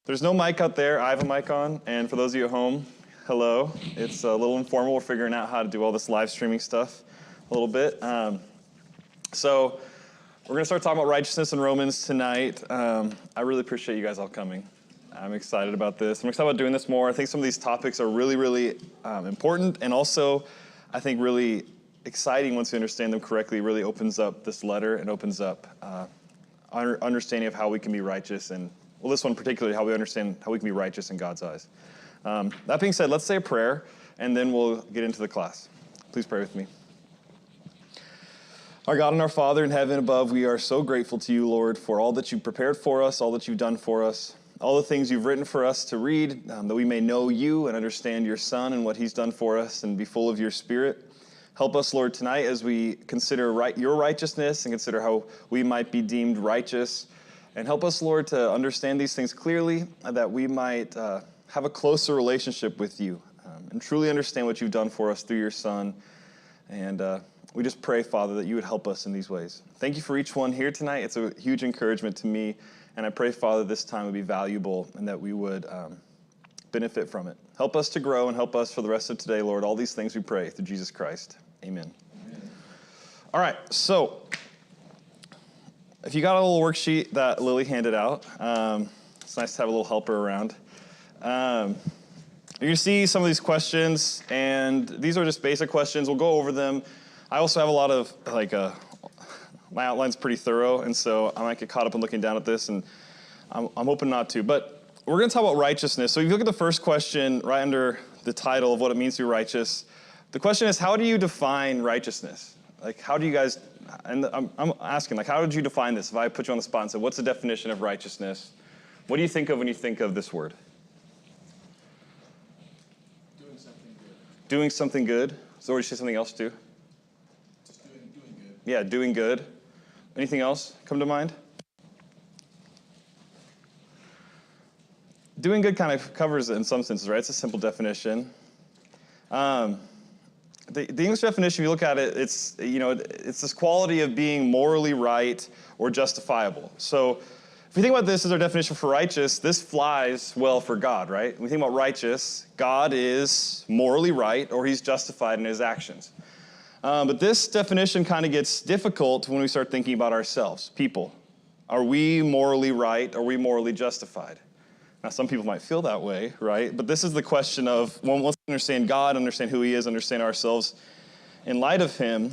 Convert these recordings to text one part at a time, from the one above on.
There's no mic out there. I have a mic on. And for those of you at home, hello. It's a little informal. We're figuring out how to do all this live streaming stuff a little bit. So we're going to start talking about righteousness in Romans tonight. I really appreciate you guys all coming. I'm excited about this. I'm excited about doing this more. I think some of these topics are really, really important, and also I think really exciting once you understand them correctly. It really opens up this letter and opens up our understanding of how we can be righteous, and well, this one particularly, how we understand how we can be righteous in God's eyes. That being said, let's say a prayer, and then we'll get into the class. Please pray with me. Our God and our Father in heaven above, we are so grateful to you, Lord, for all that you've prepared for us, all that you've done for us, all the things you've written for us to read, that we may know you and understand your Son and what he's done for us and be full of your Spirit. Help us, Lord, tonight as we consider your righteousness and consider how we might be deemed righteous. And help us, Lord, to understand these things clearly, that we might have a closer relationship with you and truly understand what you've done for us through your Son. And we just pray, Father, that you would help us in these ways. Thank you for each one here tonight. It's a huge encouragement to me. And I pray, Father, this time would be valuable and that we would benefit from it. Help us to grow and help us for the rest of today, Lord. All these things we pray through Jesus Christ. Amen. All right, so if you got a little worksheet that Lily handed out, it's nice to have a little helper around. You're going to see some of these questions, and these are just basic questions. We'll go over them. I also have a lot of, my outline's pretty thorough, and so I might get caught up in looking down at this, and I'm hoping not to. But we're going to talk about righteousness. So if you look at the first question right under the title of what it means to be righteous, the question is, how do you define righteousness? Like, how do you guys, and I'm asking, like, how did you define this? If I put you on the spot and said, what's the definition of righteousness? What do you think of when you think of this word? Doing something good. Doing something good? So, or did you say something else too? Just doing good. Yeah, doing good. Anything else come to mind? Doing good kind of covers it in some senses, right? It's a simple definition. The English definition, if you look at it, it's this quality of being morally right or justifiable. So if you think about this as our definition for righteous, this flies well for God, right? When we think about righteous, God is morally right or he's justified in his actions. But this definition kind of gets difficult when we start thinking about ourselves, people. Are we morally right? Are we morally justified? Now, some people might feel that way, right? But this is the question of, well, let's understand God, understand who he is, understand ourselves. In light of him,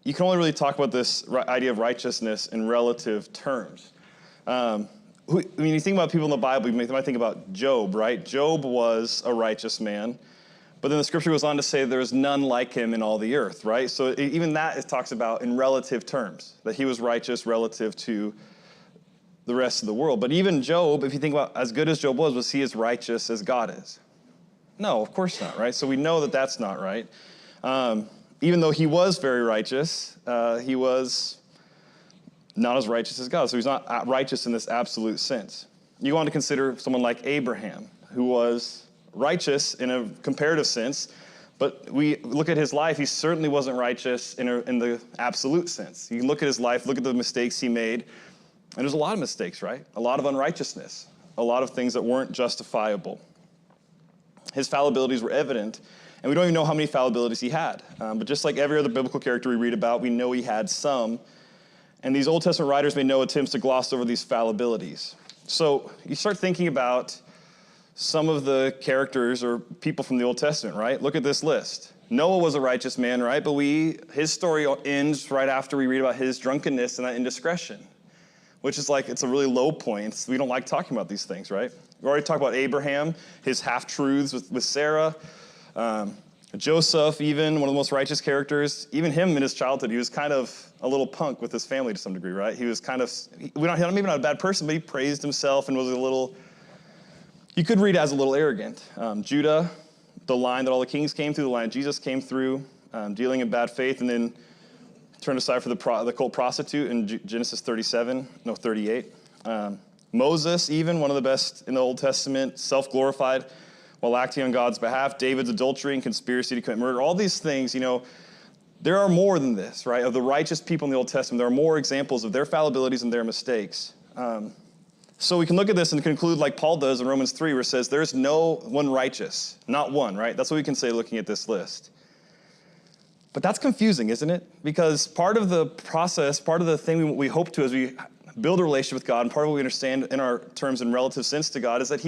you can only really talk about this idea of righteousness in relative terms. When you think about people in the Bible, you might think about Job, right? Job was a righteous man. But then the scripture goes on to say there is none like him in all the earth, right? So even that it talks about in relative terms, that he was righteous relative to the rest of the world. But even Job, if you think about as good as Job was he as righteous as God is? No, of course not, right? So we know that that's not right. Even though he was very righteous, he was not as righteous as God. So he's not righteous in this absolute sense. You go on to consider someone like Abraham, who was righteous in a comparative sense, but we look at his life, he certainly wasn't righteous in the absolute sense. You can look at his life, look at the mistakes he made, and there's a lot of mistakes, right? A lot of unrighteousness, a lot of things that weren't justifiable. His fallibilities were evident, and we don't even know how many fallibilities he had. But just like every other biblical character we read about, we know he had some. And these Old Testament writers made no attempts to gloss over these fallibilities. So you start thinking about some of the characters or people from the Old Testament, right? Look at this list. Noah was a righteous man, right? But his story ends right after we read about his drunkenness and that indiscretion, which is like, it's a really low point. We don't like talking about these things, right? We already talked about Abraham, his half-truths with Sarah. Joseph, even, one of the most righteous characters. Even him in his childhood, he was kind of a little punk with his family to some degree, right? He was kind of, maybe not a bad person, but he praised himself and was a little, you could read it as a little arrogant. Judah, the line that all the kings came through, the line Jesus came through, dealing in bad faith, and then turned aside for the cult prostitute in Genesis 38. Moses, even, one of the best in the Old Testament, self-glorified while acting on God's behalf. David's adultery and conspiracy to commit murder. All these things, there are more than this, right? Of the righteous people in the Old Testament, there are more examples of their fallibilities and their mistakes. So we can look at this and conclude like Paul does in Romans 3, where it says, there's no one righteous, not one, right? That's what we can say looking at this list. But that's confusing, isn't it? Because part of the process, part of the thing we hope to as we build a relationship with God, and part of what we understand in our terms in relative sense to God is that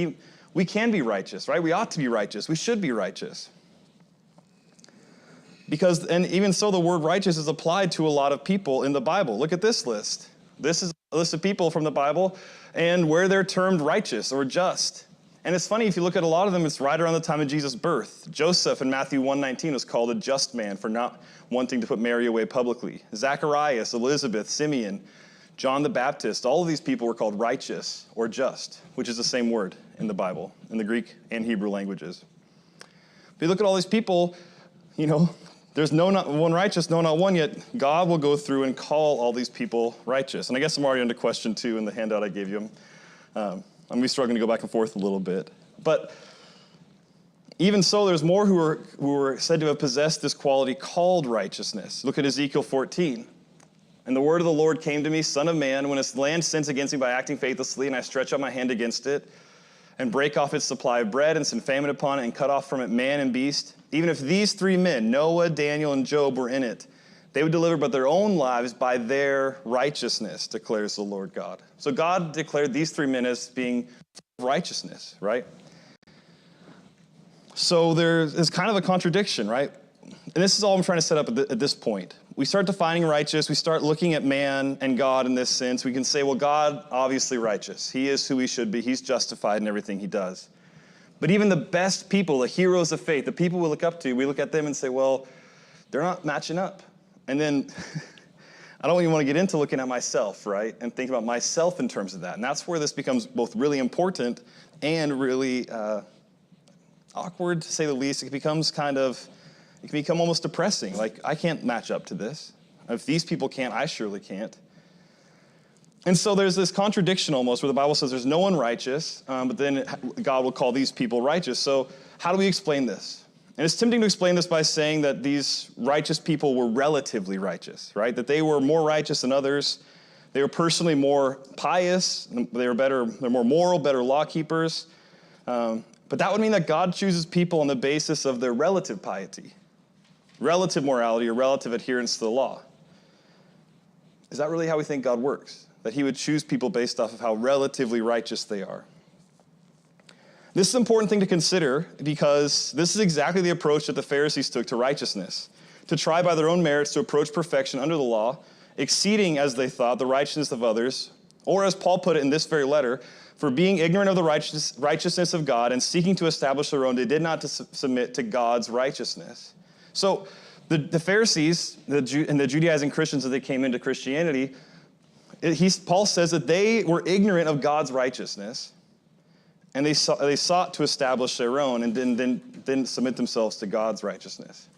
we can be righteous, right? We ought to be righteous. We should be righteous. Because, and even so, the word righteous is applied to a lot of people in the Bible. Look at this list. This is a list of people from the Bible and where they're termed righteous or just. And it's funny, if you look at a lot of them, it's right around the time of Jesus' birth. Joseph in Matthew 1:19 was called a just man for not wanting to put Mary away publicly. Zacharias, Elizabeth, Simeon, John the Baptist, all of these people were called righteous or just, which is the same word in the Bible, in the Greek and Hebrew languages. If you look at all these people, there's not one righteous, no, not one, yet God will go through and call all these people righteous. And I guess I'm already into question 2 in the handout I gave you. I'm going to be struggling to go back and forth a little bit. But even so, there's more who are said to have possessed this quality called righteousness. Look at Ezekiel 14. And the word of the Lord came to me, Son of man, when its land sins against me by acting faithlessly, and I stretch out my hand against it, and break off its supply of bread, and send famine upon it, and cut off from it man and beast, even if these 3 men, Noah, Daniel, and Job, were in it, they would deliver but their own lives by their righteousness, declares the Lord God. So God declared these 3 men as being righteousness, right? So there's kind of a contradiction, right? And this is all I'm trying to set up at this point. We start defining righteous. We start looking at man and God in this sense. We can say, well, God, obviously righteous. He is who he should be. He's justified in everything he does. But even the best people, the heroes of faith, the people we look up to, we look at them and say, well, they're not matching up. And then I don't even want to get into looking at myself, right? And think about myself in terms of that. And that's where this becomes both really important and really awkward, to say the least. It can become almost depressing. Like, I can't match up to this. If these people can't, I surely can't. And so there's this contradiction almost where the Bible says there's no one righteous, but then God will call these people righteous. So how do we explain this? And it's tempting to explain this by saying that these righteous people were relatively righteous, right? That they were more righteous than others. They were personally more pious. They're more moral, better law keepers. But that would mean that God chooses people on the basis of their relative piety, relative morality, or relative adherence to the law. Is that really how we think God works? That he would choose people based off of how relatively righteous they are? This is an important thing to consider because this is exactly the approach that the Pharisees took to righteousness, to try by their own merits to approach perfection under the law, exceeding, as they thought, the righteousness of others, or as Paul put it in this very letter, for being ignorant of the righteousness of God and seeking to establish their own, they did not submit to God's righteousness. So the Pharisees and the Judaizing Christians as they came into Christianity, Paul says that they were ignorant of God's righteousness, and they sought to establish their own and didn't submit themselves to God's righteousness.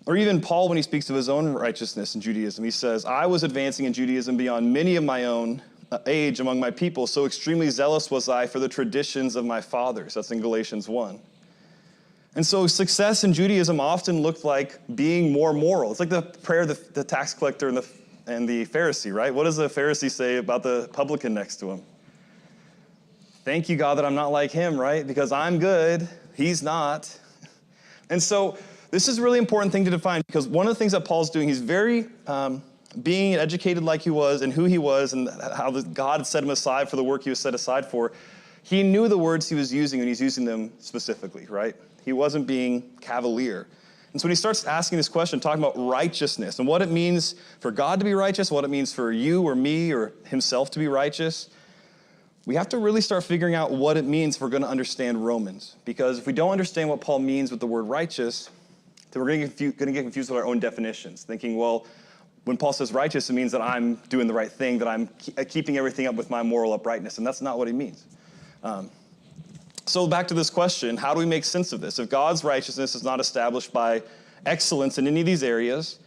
Or even Paul, when he speaks of his own righteousness in Judaism, he says, I was advancing in Judaism beyond many of my own age among my people, so extremely zealous was I for the traditions of my fathers. That's in Galatians 1. And so success in Judaism often looked like being more moral. It's like the prayer of the tax collector and the Pharisee, right? What does the Pharisee say about the publican next to him? Thank you, God, that I'm not like him, right? Because I'm good, he's not. And so this is a really important thing to define, because one of the things that Paul's doing, he's very being educated like he was and who he was and how God set him aside for the work he was set aside for. He knew the words he was using and he's using them specifically, right? He wasn't being cavalier. And so when he starts asking this question, talking about righteousness and what it means for God to be righteous, what it means for you or me or himself to be righteous, we have to really start figuring out what it means if we're going to understand Romans. Because if we don't understand what Paul means with the word righteous, then we're going to get confused with our own definitions, thinking, well, when Paul says righteous, it means that I'm doing the right thing, that I'm keeping everything up with my moral uprightness, and that's not what he means. So back to this question, how do we make sense of this? If God's righteousness is not established by excellence in any of these areas,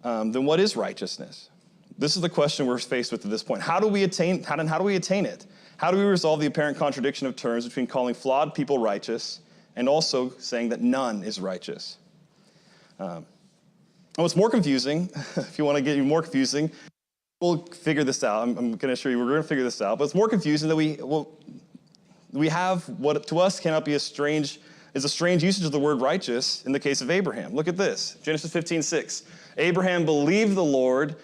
then what is righteousness? This is the question we're faced with at this point. How do we attain it? How do we resolve the apparent contradiction of terms between calling flawed people righteous and also saying that none is righteous? And what's more confusing, if you want to get even more confusing, we'll figure this out. I'm going to assure you we're going to figure this out. But it's more confusing that we have what to us cannot be a strange usage of the word righteous in the case of Abraham. Look at this, Genesis 15:6. Abraham believed the Lord,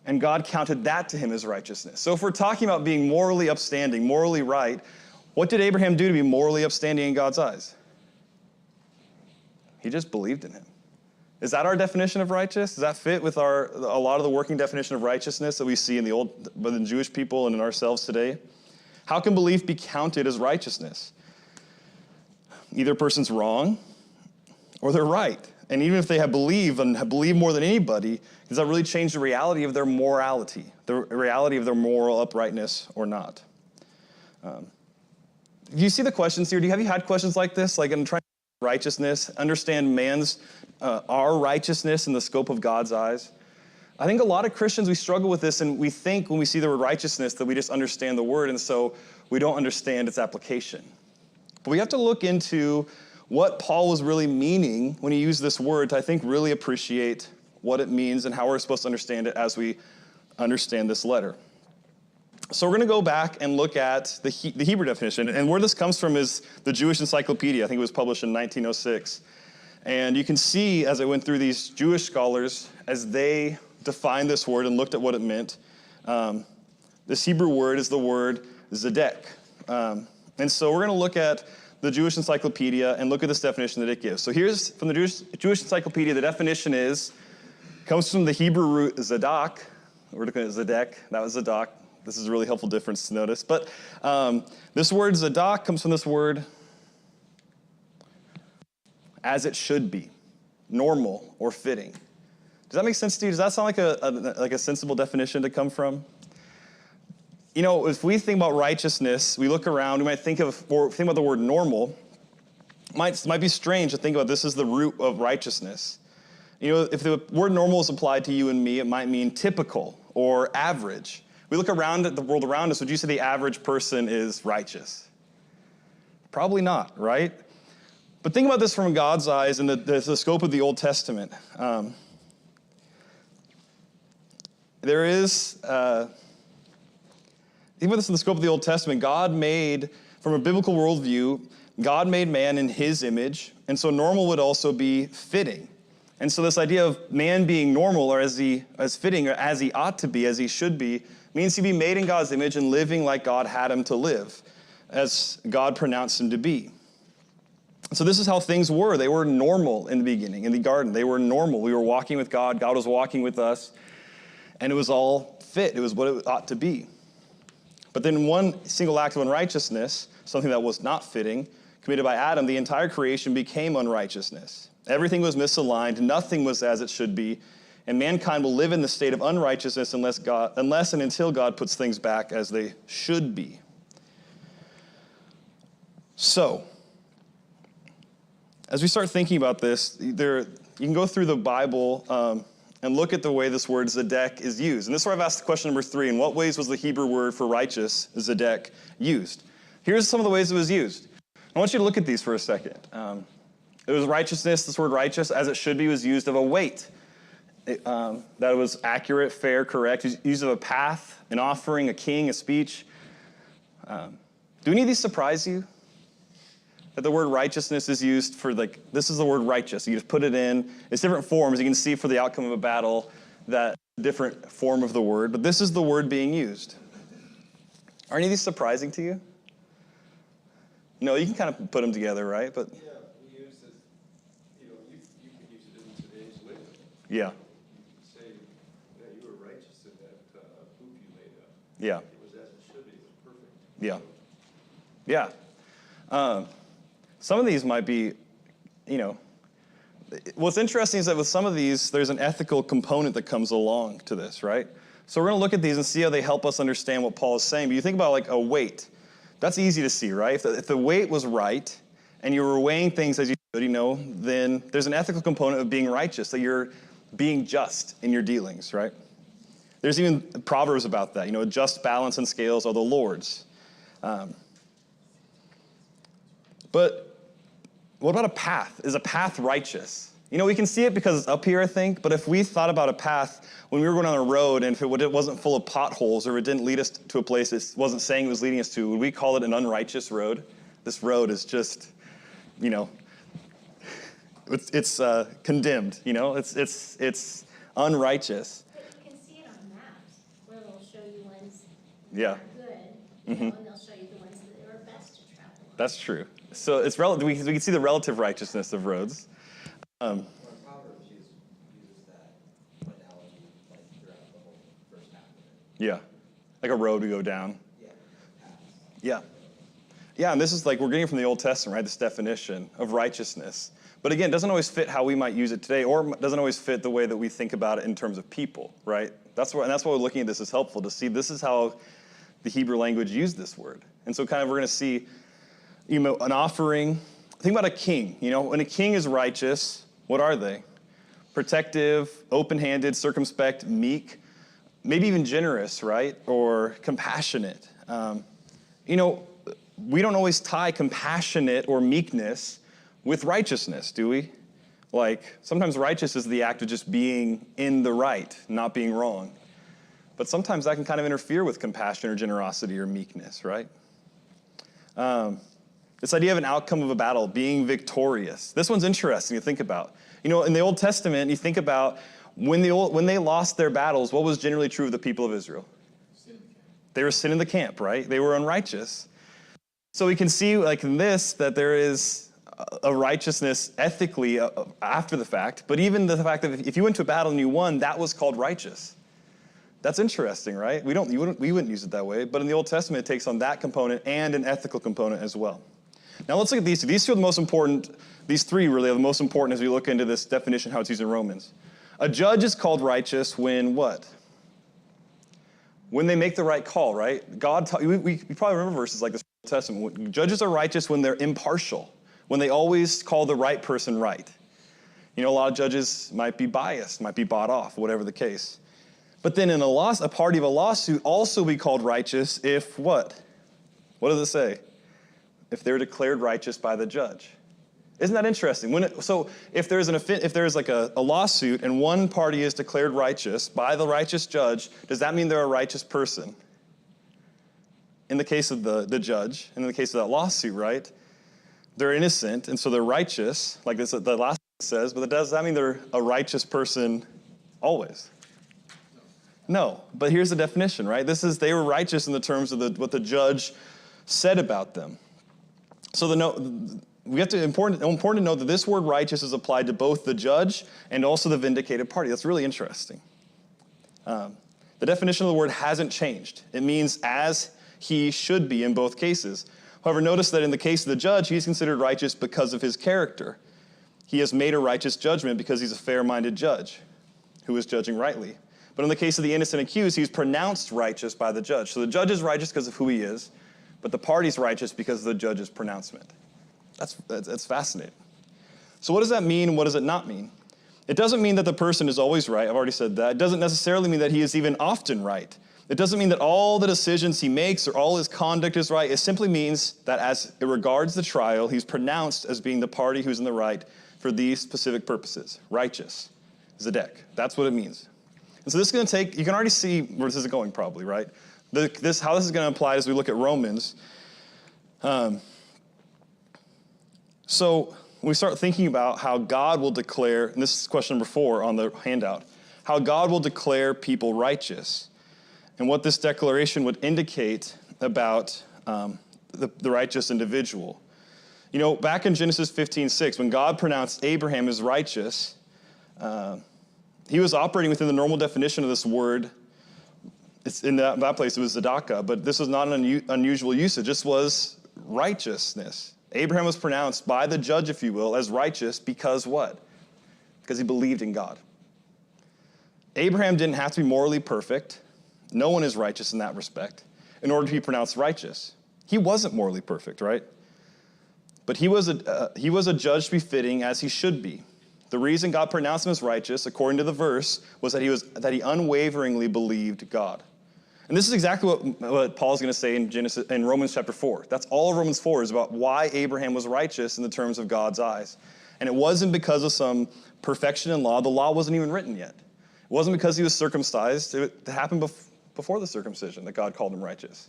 and God counted that to him as righteousness. So if we're talking about being morally upstanding, morally right, what did Abraham do to be morally upstanding in God's eyes? He just believed in him. Is that our definition of righteous? Does that fit with a lot of the working definition of righteousness that we see in the Jewish people and in ourselves today? How can belief be counted as righteousness? Either a person's wrong or they're right. And even if they have believed more than anybody, does that really change the reality of their morality, the reality of their moral uprightness or not? Do you see the questions here? Have you had questions like this? Like, I'm trying to righteousness, understand our righteousness in the scope of God's eyes. I think a lot of Christians, we struggle with this, and we think when we see the word righteousness that we just understand the word, and so we don't understand its application. But we have to look into what Paul was really meaning when he used this word to, I think, really appreciate what it means and how we're supposed to understand it as we understand this letter. So we're going to go back and look at the Hebrew definition. And where this comes from is the Jewish Encyclopedia. I think it was published in 1906. And you can see, as I went through these Jewish scholars, as they defined this word and looked at what it meant, this Hebrew word is the word zedek. And so we're going to look at the Jewish Encyclopedia and look at this definition that it gives. So here's from the Jewish Encyclopedia, the definition comes from the Hebrew root zadak. We're looking at zedek. That was zadak. This is a really helpful difference to notice. But this word zadak comes from this word as it should be, normal or fitting. Does that make sense to you? Does that sound like a sensible definition to come from? You know, if we think about righteousness, we look around, we might think about the word normal. It might be strange to think about this as the root of righteousness. You know, if the word normal is applied to you and me, it might mean typical or average. We look around at the world around us, would you say the average person is righteous? Probably not, right? But think about this from God's eyes and the scope of the Old Testament. There is... Think about this in the scope of the Old Testament. From a biblical worldview, God made man in his image, and so normal would also be fitting. And so this idea of man being normal or as fitting or as he ought to be, as he should be, means he'd be made in God's image and living like God had him to live, as God pronounced him to be. So this is how things were. They were normal in the beginning, in the garden. They were normal. We were walking with God. God was walking with us, and it was all fit. It was what it ought to be. But then one single act of unrighteousness, something that was not fitting, committed by Adam, the entire creation became unrighteousness. Everything was misaligned, nothing was as it should be, and mankind will live in the state of unrighteousness unless and until God puts things back as they should be. So, as we start thinking about this, you can go through the Bible and look at the way this word zedek is used. And this is where I've asked question number 3. In what ways was the Hebrew word for righteous, zedek, used? Here's some of the ways it was used. I want you to look at these for a second. It was righteousness. This word righteous, as it should be, was used of a weight. That it was accurate, fair, correct. It was used of a path, an offering, a king, a speech. Do any of these surprise you? That the word righteousness is used for, this is the word righteous. You just put it in. It's different forms. You can see for the outcome of a battle that different form of the word. But this is the word being used. Are any of these surprising to you? No, you can kind of put them together, right? But Yeah, we use it, you could use it in today's lingo. Yeah. You could say, yeah, you were righteous in that poop you made up. Yeah. It was as it should be. It was perfect. Yeah. Yeah. Some of these might be, what's interesting is that with some of these, there's an ethical component that comes along to this, right? So we're going to look at these and see how they help us understand what Paul is saying. But you think about a weight. That's easy to see, right? If the weight was right and you were weighing things as you should, then there's an ethical component of being righteous, that you're being just in your dealings, right? There's even Proverbs about that. A just balance and scales are the Lord's. But what about a path? Is a path righteous? We can see it because it's up here, I think, but if we thought about a path when we were going on a road and if it wasn't full of potholes or it didn't lead us to a place it wasn't saying it was leading us to, would we call it an unrighteous road? This road is just, it's condemned, it's unrighteous. But you can see it on maps where they'll show you ones Yeah. that are good, and they'll show you the ones that are best to travel on. That's true. So it's we can see the relative righteousness of roads. Proverbs uses that analogy like throughout the whole first half of it. Yeah, like a road we go down. Yeah. Yeah. Yeah, and this is like, we're getting from the Old Testament, right? This definition of righteousness. But again, it doesn't always fit how we might use it today, or doesn't always fit the way that we think about it in terms of people, right? That's why we're looking at this is helpful to see this is how the Hebrew language used this word. And so kind of we're going to see, an offering. Think about a king. When a king is righteous, what are they? Protective, open-handed, circumspect, meek, maybe even generous, right? Or compassionate. We don't always tie compassionate or meekness with righteousness, do we? Like, sometimes righteous is the act of just being in the right, not being wrong. But sometimes that can kind of interfere with compassion or generosity or meekness, right? This idea of an outcome of a battle, being victorious. This one's interesting to think about. In the Old Testament, you think about when they lost their battles, what was generally true of the people of Israel? They were sin in the camp, right? They were unrighteous. So we can see, like in this, that there is a righteousness ethically after the fact, but even the fact that if you went to a battle and you won, that was called righteous. That's interesting, right? We wouldn't use it that way, but in the Old Testament, it takes on that component and an ethical component as well. Now let's look at these two. These two are the most important. These three really are the most important as we look into this definition, how it's used in Romans. A judge is called righteous when what? When they make the right call, right? We probably remember verses like this in the Old Testament. Judges are righteous when they're impartial, when they always call the right person right. A lot of judges might be biased, might be bought off, whatever the case. But then in a party of a lawsuit also be called righteous if what? What does it say? If they're declared righteous by the judge. Isn't that interesting? So if there's like a lawsuit and one party is declared righteous by the righteous judge, does that mean they're a righteous person? In the case of the judge, and in the case of that lawsuit, right? They're innocent, and so they're righteous, like this, the last says, but does that mean they're a righteous person always? No, but here's the definition, right? They were righteous in the terms of what the judge said about them. So important to note that this word righteous is applied to both the judge and also the vindicated party. That's really interesting. The definition of the word hasn't changed. It means as he should be in both cases. However, notice that in the case of the judge, he's considered righteous because of his character. He has made a righteous judgment because he's a fair-minded judge who is judging rightly. But in the case of the innocent accused, he's pronounced righteous by the judge. So the judge is righteous because of who he is, but the party's righteous because of the judge's pronouncement. That's fascinating. So what does that mean and what does it not mean? It doesn't mean that the person is always right. I've already said that. It doesn't necessarily mean that he is even often right. It doesn't mean that all the decisions he makes or all his conduct is right. It simply means that as it regards the trial, he's pronounced as being the party who's in the right for these specific purposes. Righteous. Zedek. That's what it means. And so this is going to take, you can already see where this is going probably, right? How this is going to apply as we look at Romans. So when we start thinking about how God will declare, and this is question number 4 on the handout, how God will declare people righteous, and what this declaration would indicate about the righteous individual. Back in Genesis 15:6, when God pronounced Abraham as righteous, he was operating within the normal definition of this word. It's in that place it was tzedakah, but this was not an unusual usage. This was righteousness. Abraham was pronounced by the judge, if you will, as righteous because what? Because he believed in God. Abraham didn't have to be morally perfect. No one is righteous in that respect in order to be pronounced righteous. He wasn't morally perfect, right? But he was a judge befitting as he should be. The reason God pronounced him as righteous, according to the verse, was that he unwaveringly believed God. And this is exactly what Paul's going to say in Romans chapter 4. That's all Romans 4 is about why Abraham was righteous in the terms of God's eyes. And it wasn't because of some perfection in law. The law wasn't even written yet. It wasn't because he was circumcised. It happened before the circumcision that God called him righteous.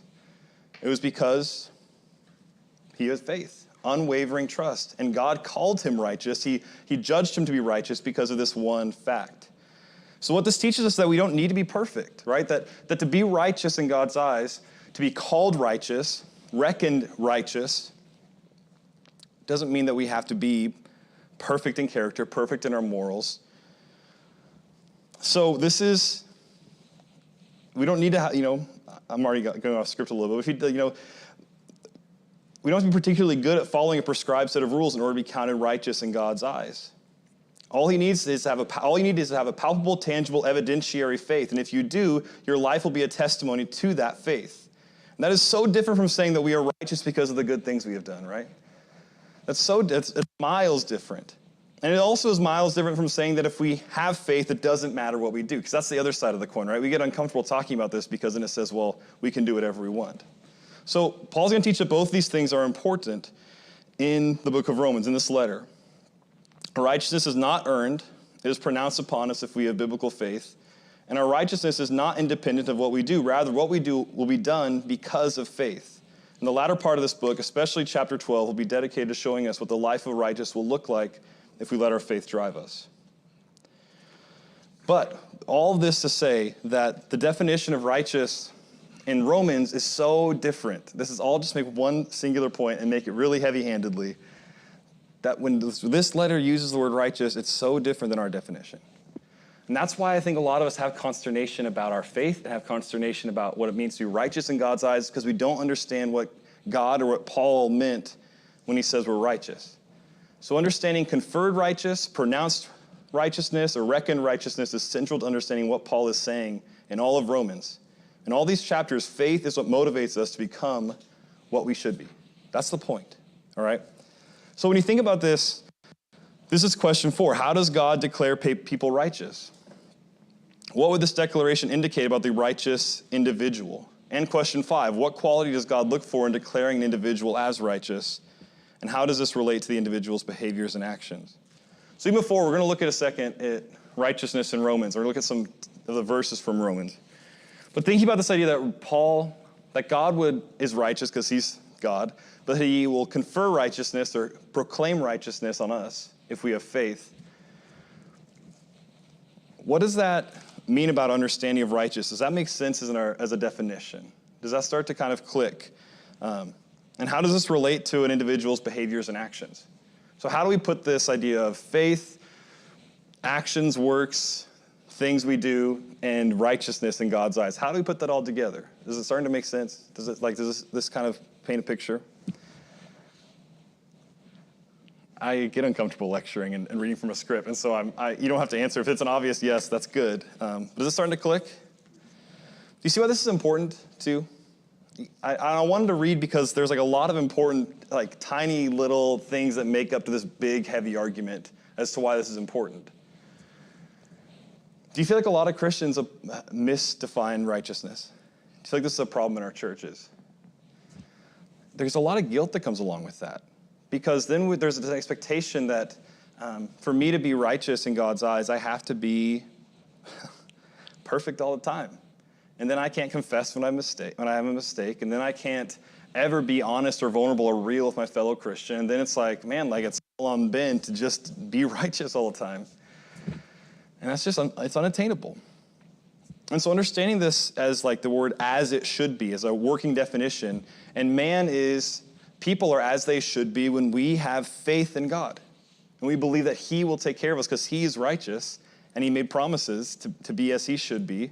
It was because he had faith, unwavering trust. And God called him righteous. He judged him to be righteous because of this one fact. So what this teaches us is that we don't need to be perfect, right? That to be righteous in God's eyes, to be called righteous, reckoned righteous, doesn't mean that we have to be perfect in character, perfect in our morals. So we don't need to, I'm already going off script a little bit. If we don't have to be particularly good at following a prescribed set of rules in order to be counted righteous in God's eyes. All you need is to have a palpable, tangible, evidentiary faith. And if you do, your life will be a testimony to that faith. And that is so different from saying that we are righteous because of the good things we have done, right? It's miles different. And it also is miles different from saying that if we have faith, it doesn't matter what we do. Because that's the other side of the coin, right? We get uncomfortable talking about this because then it says, well, we can do whatever we want. So Paul's going to teach that both these things are important in the book of Romans, in this letter. Righteousness is not earned. It is pronounced upon us if we have biblical faith. And our righteousness is not independent of what we do. Rather, what we do will be done because of faith. And the latter part of this book, especially chapter 12, will be dedicated to showing us what the life of righteous will look like if we let our faith drive us. But all of this to say that the definition of righteous in Romans is so different. This is all just make one singular point and make it really heavy-handedly. That when this letter uses the word righteous, it's so different than our definition. And that's why I think a lot of us have consternation about our faith and have consternation about what it means to be righteous in God's eyes because we don't understand what God or what Paul meant when he says we're righteous. So understanding conferred righteous, pronounced righteousness, or reckoned righteousness is central to understanding what Paul is saying in all of Romans. In all these chapters, faith is what motivates us to become what we should be. That's the point, all right? So when you think about this, this is question 4. How does God declare people righteous? What would this declaration indicate about the righteous individual? And question 5, what quality does God look for in declaring an individual as righteous? And how does this relate to the individual's behaviors and actions? So even before, we're going to look at a second at righteousness in Romans. We're going to look at some of the verses from Romans. But thinking about this idea that God is righteous because he's God, but he will confer righteousness or proclaim righteousness on us if we have faith. What does that mean about understanding of righteousness? Does that make sense as a definition? Does that start to kind of click? And how does this relate to an individual's behaviors and actions? So how do we put this idea of faith, actions, works, things we do, and righteousness in God's eyes? How do we put that all together? Is it starting to make sense? Does this kind of paint a picture? I get uncomfortable lecturing and reading from a script, and so you don't have to answer. If it's an obvious yes, that's good. But is it starting to click? Do you see why this is important too? I wanted to read because there's like a lot of important, like tiny little things that make up to this big, heavy argument as to why this is important. Do you feel like a lot of Christians misdefine righteousness? Do you feel like this is a problem in our churches? There's a lot of guilt that comes along with that. Because then there's an expectation that for me to be righteous in God's eyes, I have to be perfect all the time. And then I can't confess when I have a mistake. And then I can't ever be honest or vulnerable or real with my fellow Christian. And then it's like, man, like it's all on Ben to just be righteous all the time. And that's just, it's unattainable. And so understanding this as like the word as it should be, as a working definition, and people are as they should be when we have faith in God. And we believe that he will take care of us because he is righteous and he made promises to be as he should be.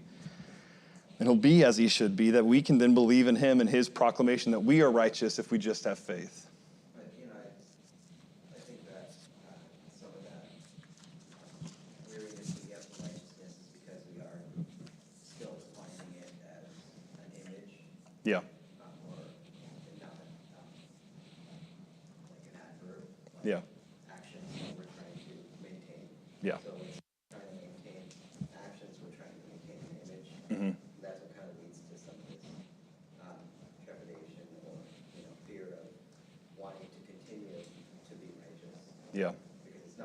And he'll be as he should be, that we can then believe in him and his proclamation that we are righteous if we just have faith. I think that some of that weariness we get from righteousness is because we are still defining it as an image. Yeah. Or not like an adverb. Yeah. Actions that we're trying to maintain. Yeah. So we're trying to maintain actions, we're trying to maintain an image. Mm-hmm. That's what kind of leads to some of this trepidation or fear of wanting to continue to be righteous. Yeah. Because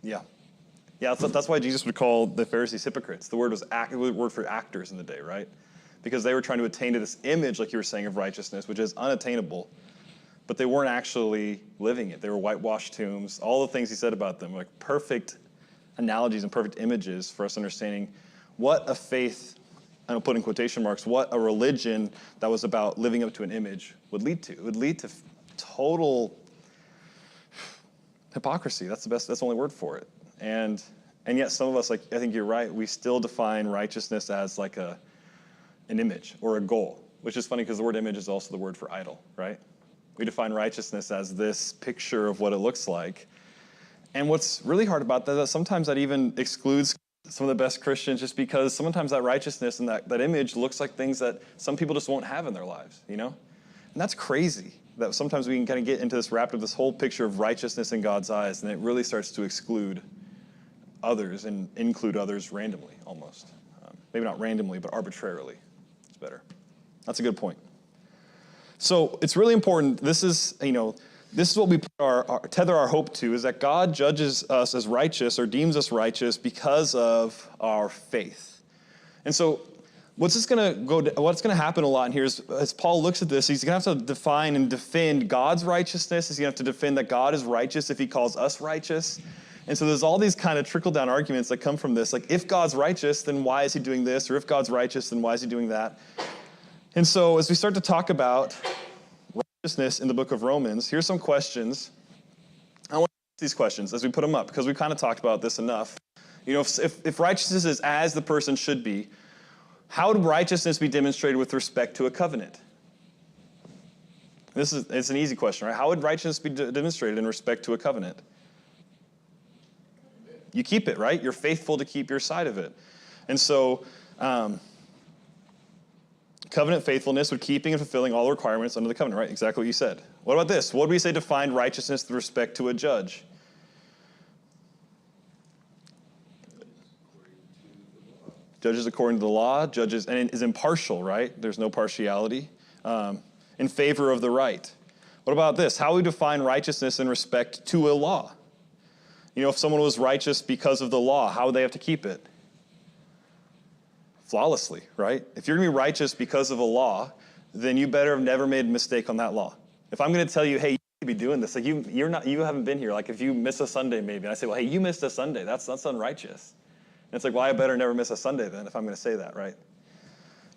Yeah. Yeah, that's why Jesus would call the Pharisees hypocrites. The word was the word for actors in the day, right? Because they were trying to attain to this image, like you were saying, of righteousness, which is unattainable, but they weren't actually living it. They were whitewashed tombs. All the things he said about them, like perfect analogies and perfect images for us understanding what a faith, and I'll put in quotation marks, what a religion that was about living up to an image would lead to. It would lead to total hypocrisy. That's the only word for it. And yet some of us, like, I think you're right, we still define righteousness as like an image or a goal, which is funny because the word image is also the word for idol, right? We define righteousness as this picture of what it looks like. And what's really hard about that is sometimes that even excludes some of the best Christians, just because sometimes that righteousness and that image looks like things that some people just won't have in their lives, you know? And that's crazy, that sometimes we can kind of get into this wrapped of this whole picture of righteousness in God's eyes, and it really starts to exclude others and include others randomly, almost. Maybe not randomly, but arbitrarily. It's better. That's a good point. So it's really important. This is what we tether our hope to, is that God judges us as righteous or deems us righteous because of our faith. And so what's going to happen a lot in here is, as Paul looks at this, he's going to have to define and defend God's righteousness. He's going to have to defend that God is righteous if he calls us righteous. And so there's all these kind of trickle-down arguments that come from this. Like, if God's righteous, then why is he doing this? Or if God's righteous, then why is he doing that? And so as we start to talk about righteousness in the book of Romans, here's some questions. I want to ask these questions as we put them up, because we kind of talked about this enough. You know, if righteousness is as the person should be, how would righteousness be demonstrated with respect to a covenant? It's an easy question, right? How would righteousness be demonstrated in respect to a covenant? You keep it, right? You're faithful to keep your side of it. And so covenant faithfulness would keeping and fulfilling all the requirements under the covenant, right? Exactly what you said. What about this? What would we say defined righteousness with respect to a judge? Judges according to the law, judges, and is impartial, right? There's no partiality, in favor of the right. What about this? How we define righteousness in respect to a law? You know, if someone was righteous because of the law, how would they have to keep it? Flawlessly, right? If you're going to be righteous because of a law, then you better have never made a mistake on that law. If I'm going to tell you, hey, you should be doing this, like you haven't been here. Like if you miss a Sunday maybe, and I say, well, hey, you missed a Sunday. That's unrighteous. And it's like, well, I better never miss a Sunday then if I'm going to say that, right?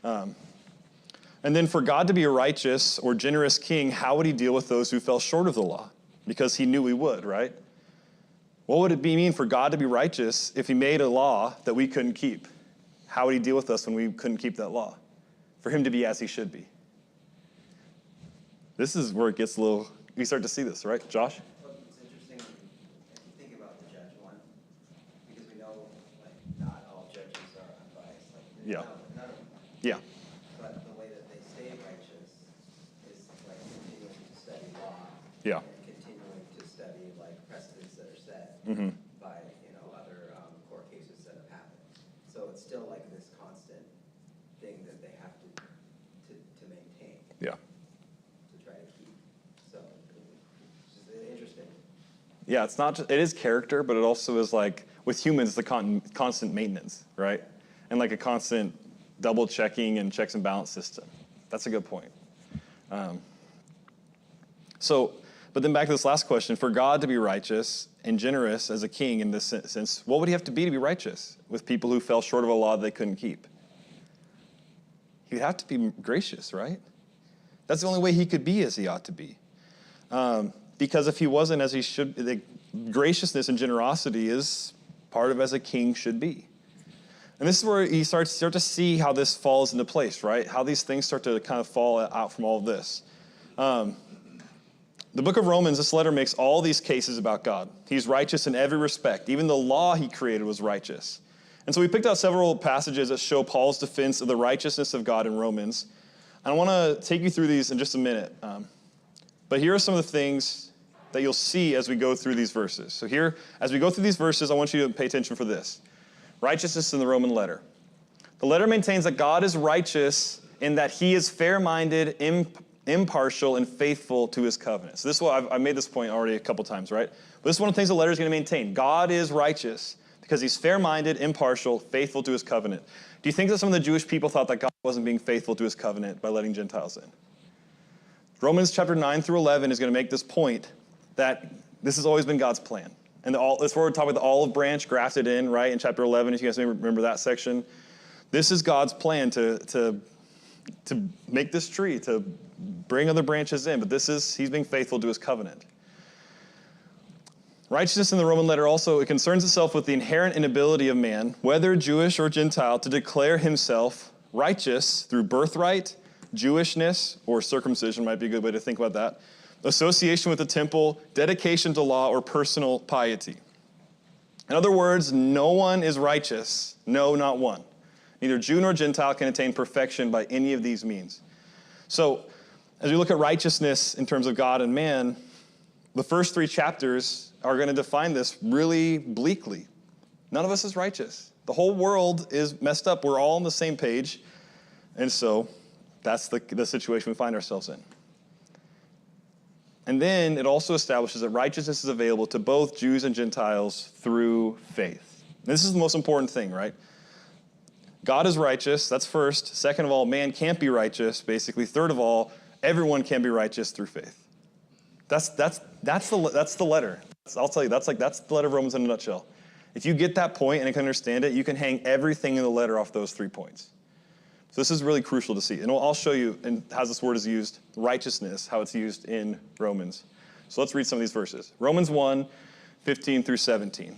And then for God to be a righteous or generous king, how would he deal with those who fell short of the law? Because he knew we would, right? What would it mean for God to be righteous if he made a law that we couldn't keep? How would he deal with us when we couldn't keep that law? For him to be as he should be. This is where it gets a little, you start to see this, right, Josh? Well, it's interesting if you think about the judge one, because we know, like, not all judges are unbiased. Like, Yeah. none of them are. Yeah. But the way that they stay righteous is like continuing to study law. Yeah. And continuing to study like precedents that are set Mm-hmm. by other court cases that have happened. So it's still like this constant thing that they have to maintain. Yeah. To try to keep. So it's just interesting. Yeah, it's not just, it is character, but it also is like, with humans, the constant maintenance, right? And like a constant double checking and checks and balance system. That's a good point. But then back to this last question, for God to be righteous and generous as a king in this sense, what would he have to be righteous with people who fell short of a law they couldn't keep? He would have to be gracious, right? That's the only way he could be as he ought to be. Because if he wasn't as he should, the graciousness and generosity is part of as a king should be. And this is where you start to see how this falls into place, right? How these things start to kind of fall out from all of this. The book of Romans, this letter makes all these cases about God. He's righteous in every respect. Even the law he created was righteous. And so we picked out several passages that show Paul's defense of the righteousness of God in Romans. And I want to take you through these in just a minute. But here are some of the things that you'll see as we go through these verses. So here, as we go through these verses, I want you to pay attention for this. Righteousness in the Roman letter. The letter maintains that God is righteous in that he is fair-minded, impartial, and faithful to his covenant. So this is what I've made this point already a couple times, right? But this is one of the things the letter is going to maintain. God is righteous because he's fair-minded, impartial, faithful to his covenant. Do you think that some of the Jewish people thought that God wasn't being faithful to his covenant by letting Gentiles in? Romans chapter 9 through 11 is going to make this point that this has always been God's plan. And that's where we're talking about the olive branch grafted in, right, in chapter 11, if you guys may remember that section. This is God's plan to make this tree, to bring other branches in, but he's being faithful to his covenant. Righteousness in the Roman letter also, it concerns itself with the inherent inability of man, whether Jewish or Gentile, to declare himself righteous through birthright, Jewishness, or circumcision might be a good way to think about that, association with the temple, dedication to law, or personal piety. In other words, no one is righteous. No, not one. Neither Jew nor Gentile can attain perfection by any of these means. So, as we look at righteousness in terms of God and man, the first 3 chapters are going to define this really bleakly. None of us is righteous. The whole world is messed up. We're all on the same page. And so, that's the situation we find ourselves in. And then it also establishes that righteousness is available to both Jews and Gentiles through faith. And this is the most important thing, right? God is righteous, that's first. Second of all, man can't be righteous, basically. Third of all, everyone can be righteous through faith. That's the letter. I'll tell you, that's the letter of Romans in a nutshell. If you get that point and you can understand it, you can hang everything in the letter off those 3 points. So this is really crucial to see. And I'll show you how this word is used, righteousness, how it's used in Romans. So let's read some of these verses. Romans 1, 15 through 17.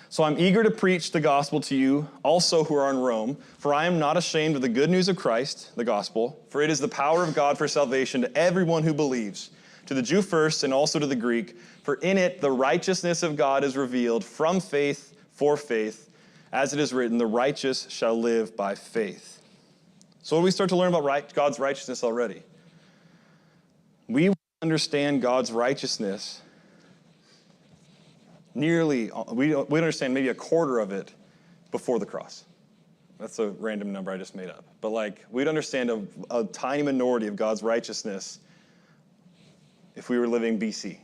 So I'm eager to preach the gospel to you also who are in Rome, for I am not ashamed of the good news of Christ, the gospel, for it is the power of God for salvation to everyone who believes, to the Jew first and also to the Greek, for in it the righteousness of God is revealed from faith for faith, as it is written, the righteous shall live by faith. So what do we start to learn about God's righteousness already? We understand God's righteousness we understand maybe a quarter of it before the cross. That's a random number I just made up. But we'd understand a tiny minority of God's righteousness if we were living BC.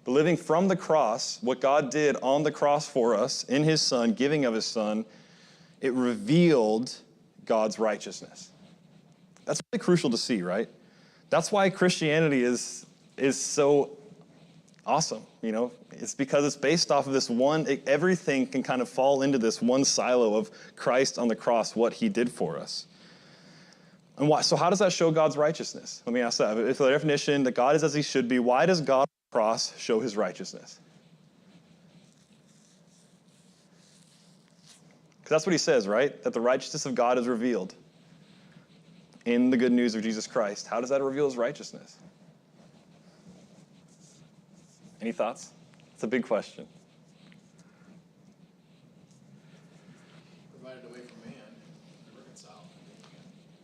But living from the cross, what God did on the cross for us, in his Son, giving of his Son, it revealed God's righteousness. That's really crucial to see, right? That's why Christianity is so awesome, you know? It's because it's based off of this everything can kind of fall into this one silo of Christ on the cross, what he did for us. And why? So how does that show God's righteousness? Let me ask that. If the definition that God is as he should be, why does God on the cross show his righteousness? Because that's what he says, right? That the righteousness of God is revealed in the good news of Jesus Christ. How does that reveal his righteousness? Any thoughts? It's a big question. Provided away from man, reconciled.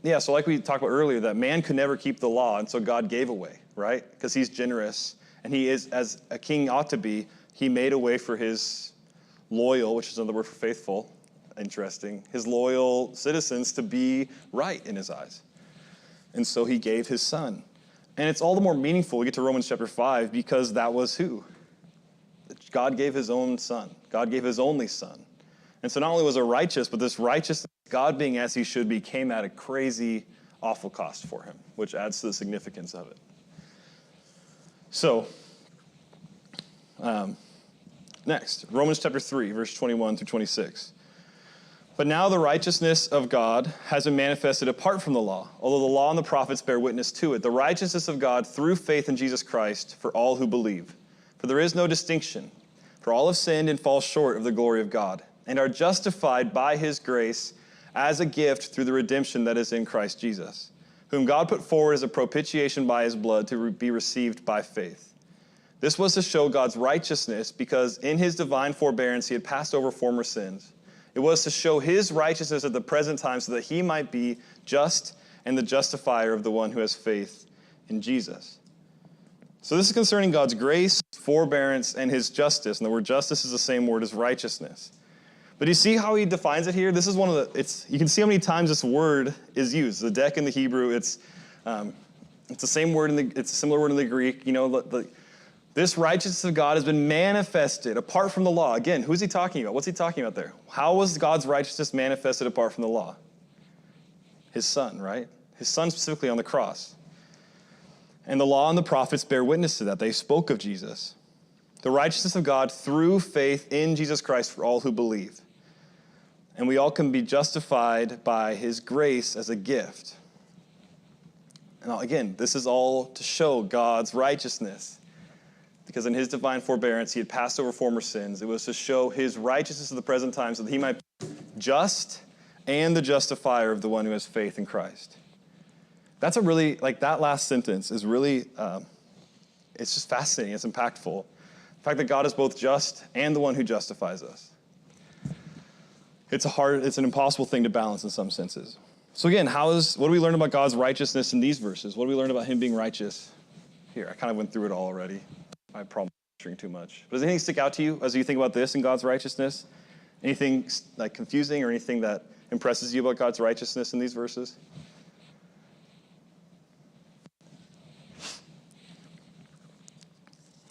Yeah, so like we talked about earlier, that man could never keep the law, and so God gave away, right? Because he's generous, and he is, as a king ought to be, he made a way for his loyal, which is another word for faithful, interesting, his loyal citizens to be right in his eyes. And so he gave his Son. And it's all the more meaningful, we get to Romans chapter 5, because that was who? God gave his own Son. God gave his only Son. And so not only was it righteous, but this righteousness, God being as he should be, came at a crazy, awful cost for him, which adds to the significance of it. So, next, Romans chapter 3, verse 21 through 26. But now the righteousness of God has been manifested apart from the law, although the law and the prophets bear witness to it, the righteousness of God through faith in Jesus Christ for all who believe. For there is no distinction, for all have sinned and fall short of the glory of God, and are justified by his grace as a gift through the redemption that is in Christ Jesus, whom God put forward as a propitiation by his blood to be received by faith. This was to show God's righteousness, because in his divine forbearance he had passed over former sins. It was to show his righteousness at the present time so that he might be just and the justifier of the one who has faith in Jesus. So this is concerning God's grace, forbearance, and his justice. And the word justice is the same word as righteousness. But you see how he defines it here? This is one of the, you can see how many times this word is used. The dek in the Hebrew, it's It's the same word it's a similar word in the Greek. You know, this righteousness of God has been manifested apart from the law. Again, who's he talking about? What's he talking about there? How was God's righteousness manifested apart from the law? His Son, right? His Son specifically on the cross. And the law and the prophets bear witness to that. They spoke of Jesus. The righteousness of God through faith in Jesus Christ for all who believe. And we all can be justified by his grace as a gift. And again, this is all to show God's righteousness. Because in his divine forbearance, he had passed over former sins. It was to show his righteousness of the present time so that he might be just and the justifier of the one who has faith in Christ. That's a really, that last sentence is really, it's just fascinating. It's impactful. The fact that God is both just and the one who justifies us. It's an impossible thing to balance in some senses. So again, what do we learn about God's righteousness in these verses? What do we learn about him being righteous? Here, I kind of went through it all already. I have problems answering too much. But does anything stick out to you as you think about this and God's righteousness? Anything confusing or anything that impresses you about God's righteousness in these verses?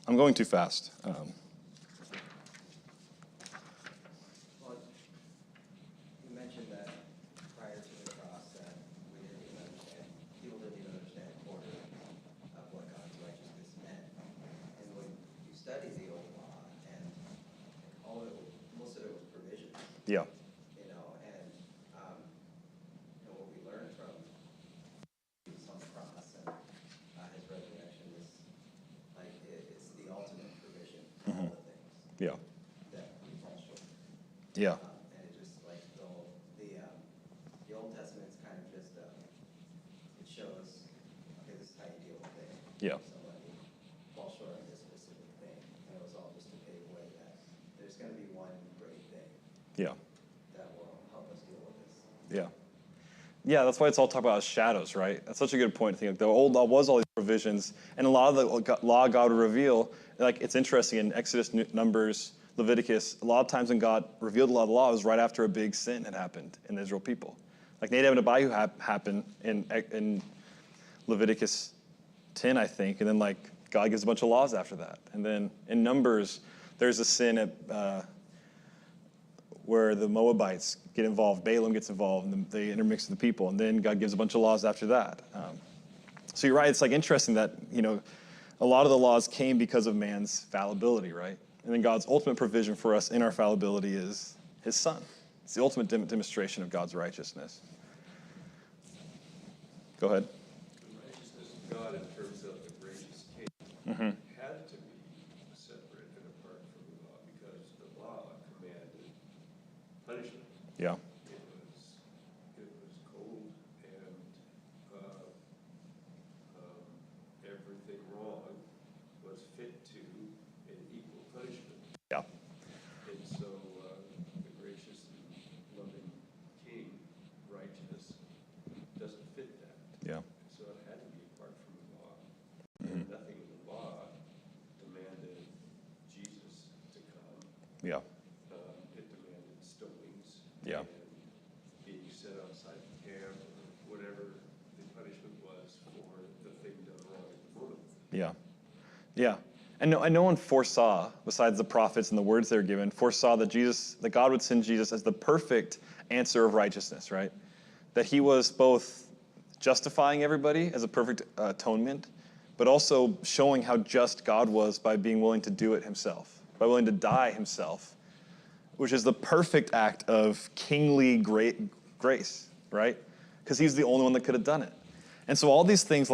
I'm going too fast. Well, you mentioned that prior to the cross that people didn't even understand a quarter of what God's righteousness meant. And when you study the old law, and most of it was provision. Yeah. What we learned from Jesus on the cross and his resurrection is it's the ultimate provision for all the things Yeah. that we fall short. Yeah. And it just the Old Testament's kind of just it shows, okay, this is how you deal with it. Yeah. Somebody falls short on this specific thing, and it was all just to pave way that there's going to be one great thing. Yeah. That will help us deal with this. Yeah. Yeah, that's why it's all talked about as shadows, right? That's such a good point to think. The old law was all these provisions, and a lot of the law God would reveal, it's interesting in Exodus, Numbers, Leviticus, a lot of times when God revealed a lot of the law, it was right after a big sin had happened in the Israel people. Like Nadab and Abihu happened in Leviticus 10, I think, and then God gives a bunch of laws after that. And then in Numbers, there's a sin where the Moabites get involved, Balaam gets involved, and they intermix with the people, and then God gives a bunch of laws after that. So you're right, it's interesting that, a lot of the laws came because of man's fallibility, right? And then God's ultimate provision for us in our fallibility is his Son. It's the ultimate demonstration of God's righteousness. Go ahead. The righteousness of God in terms of the gracious king had to be separate and apart from the law because the law commanded punishment. Yeah. It was cold and everything wrong was fit to an equal punishment. Yeah. And so the gracious and loving king, righteous, doesn't fit that. Yeah. So it had to be apart from the law. And nothing in the law demanded Jesus to come. Yeah. It demanded stonings. Yeah. And being set outside the camp or whatever the punishment was for the thing done wrong at the moment. Yeah. Yeah. And no one foresaw, besides the prophets and the words they were given, foresaw that God would send Jesus as the perfect answer of righteousness, right? That he was both justifying everybody as a perfect atonement, but also showing how just God was by being willing to do it himself, by willing to die himself, which is the perfect act of kingly grace, right? Because he's the only one that could have done it. And so all these things,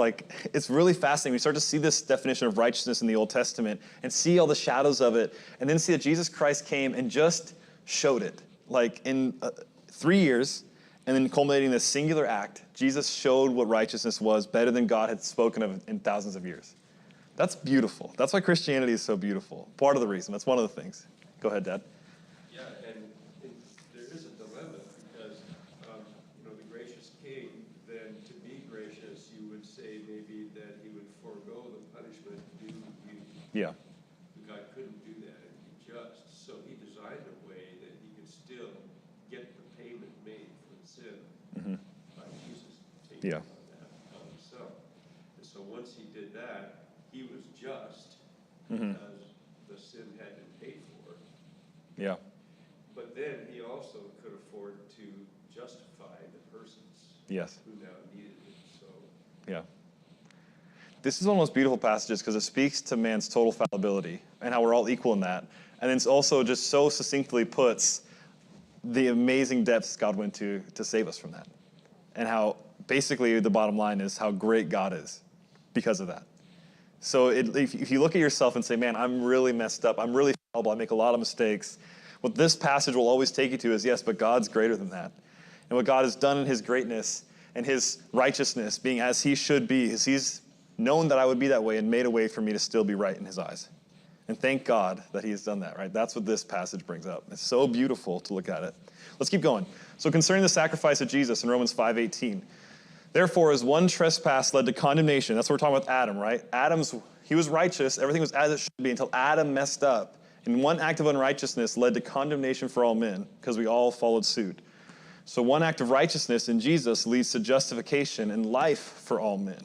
it's really fascinating. We start to see this definition of righteousness in the Old Testament and see all the shadows of it, and then see that Jesus Christ came and just showed it. In 3 years, and then culminating this singular act, Jesus showed what righteousness was better than God had spoken of in thousands of years. That's beautiful. That's why Christianity is so beautiful. Part of the reason. That's one of the things. Go ahead, Dad. Yeah, and there is a dilemma because, the gracious king, then to be gracious, you would say maybe that he would forego the punishment due to you. Yeah. God couldn't do that and be just, so he designed a way that he could still get the payment made for the sin by Jesus taking Yeah. on that on himself. because the sin had been paid for. Yeah. But then he also could afford to justify the persons Yes. who now needed it. So Yeah. This is one of the most beautiful passages because it speaks to man's total fallibility and how we're all equal in that. And it's also just so succinctly puts the amazing depths God went to save us from that. And how basically the bottom line is how great God is because of that. So if you look at yourself and say, man, I'm really messed up, I'm really fallible, I make a lot of mistakes, what this passage will always take you to is, yes, but God's greater than that. And what God has done in his greatness and his righteousness being as he should be is he's known that I would be that way and made a way for me to still be right in his eyes. And thank God that he has done that, right? That's what this passage brings up. It's so beautiful to look at it. Let's keep going. So concerning the sacrifice of Jesus in Romans 5:18, therefore, as one trespass led to condemnation, that's what we're talking about with Adam, right? He was righteous, everything was as it should be until Adam messed up. And one act of unrighteousness led to condemnation for all men because we all followed suit. So one act of righteousness in Jesus leads to justification and life for all men.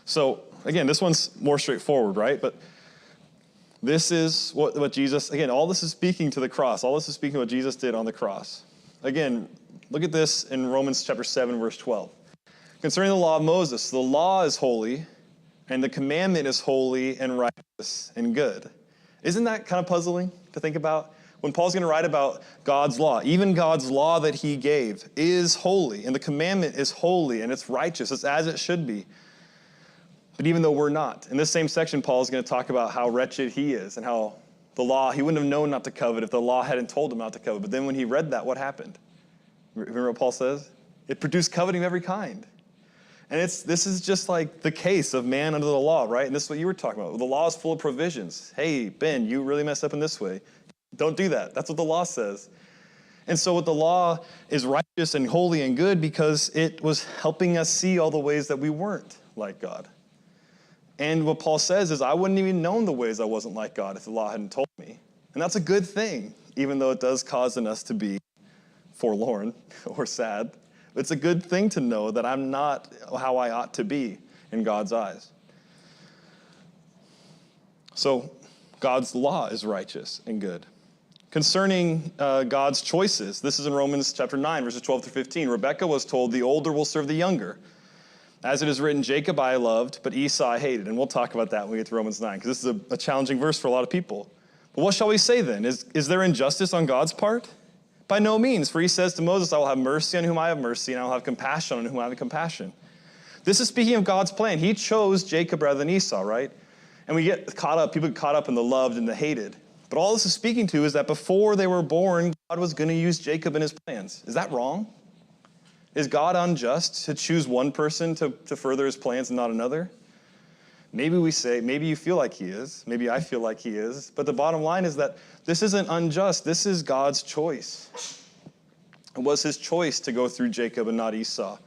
So, again, this one's more straightforward, right? But this is what Jesus, again, all this is speaking to the cross. All this is speaking to what Jesus did on the cross. Again, look at this in Romans chapter 7, verse 12. Concerning the law of Moses, the law is holy, and the commandment is holy and righteous and good. Isn't that kind of puzzling to think about? When Paul's going to write about God's law, even God's law that he gave is holy, and the commandment is holy, and it's righteous. It's as it should be. But even though we're not, in this same section, Paul is going to talk about how wretched he is and how the law, he wouldn't have known not to covet if the law hadn't told him not to covet. But then when he read that, what happened? Remember what Paul says? It produced coveting of every kind. And this is just like the case of man under the law, right? And this is what you were talking about. The law is full of provisions. Hey, Ben, you really messed up in this way. Don't do that. That's what the law says. And so what the law is righteous and holy and good because it was helping us see all the ways that we weren't like God. And what Paul says is, I wouldn't even known the ways I wasn't like God if the law hadn't told me. And that's a good thing, even though it does cause us to be forlorn or sad. It's a good thing to know that I'm not how I ought to be in God's eyes. So God's law is righteous and good. Concerning God's choices, this is in Romans chapter 9, verses 12 through 15. Rebekah was told, the older will serve the younger. As it is written, Jacob I loved, but Esau I hated. And we'll talk about that when we get to Romans 9, because this is a challenging verse for a lot of people. But what shall we say then? Is there injustice on God's part? By no means, for he says to Moses, I will have mercy on whom I have mercy, and I will have compassion on whom I have compassion. This is speaking of God's plan. He chose Jacob rather than Esau, right? And we get caught up, people get caught up in the loved and the hated. But all this is speaking to is that before they were born, God was going to use Jacob in his plans. Is that wrong? Is God unjust to choose one person to further his plans and not another? Maybe we say, maybe you feel like he is. Maybe I feel like he is. But the bottom line is that this isn't unjust. This is God's choice. It was his choice to go through Jacob and not Esau.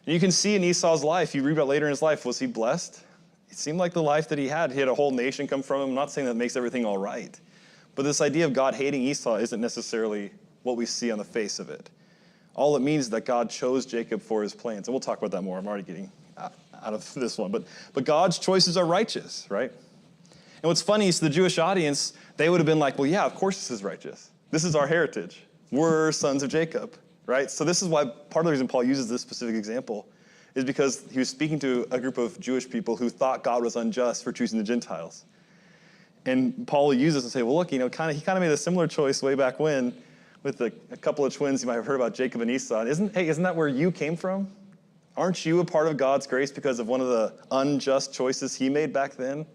And you can see in Esau's life, you read about later in his life, was he blessed? It seemed like the life that he had a whole nation come from him. I'm not saying that makes everything all right. But this idea of God hating Esau isn't necessarily what we see on the face of it. All it means is that God chose Jacob for his plans. And we'll talk about that more. I'm already getting out of this one. But God's choices are righteous, right? And what's funny is the Jewish audience, they would have been like, well, yeah, of course this is righteous. This is our heritage. We're sons of Jacob, right? So this is why part of the reason Paul uses this specific example is because he was speaking to a group of Jewish people who thought God was unjust for choosing the Gentiles. And Paul will use this and say, well, look, he kind of made a similar choice way back when with a couple of twins you might have heard about, Jacob and Esau. Isn't that where you came from? Aren't you a part of God's grace because of one of the unjust choices he made back then?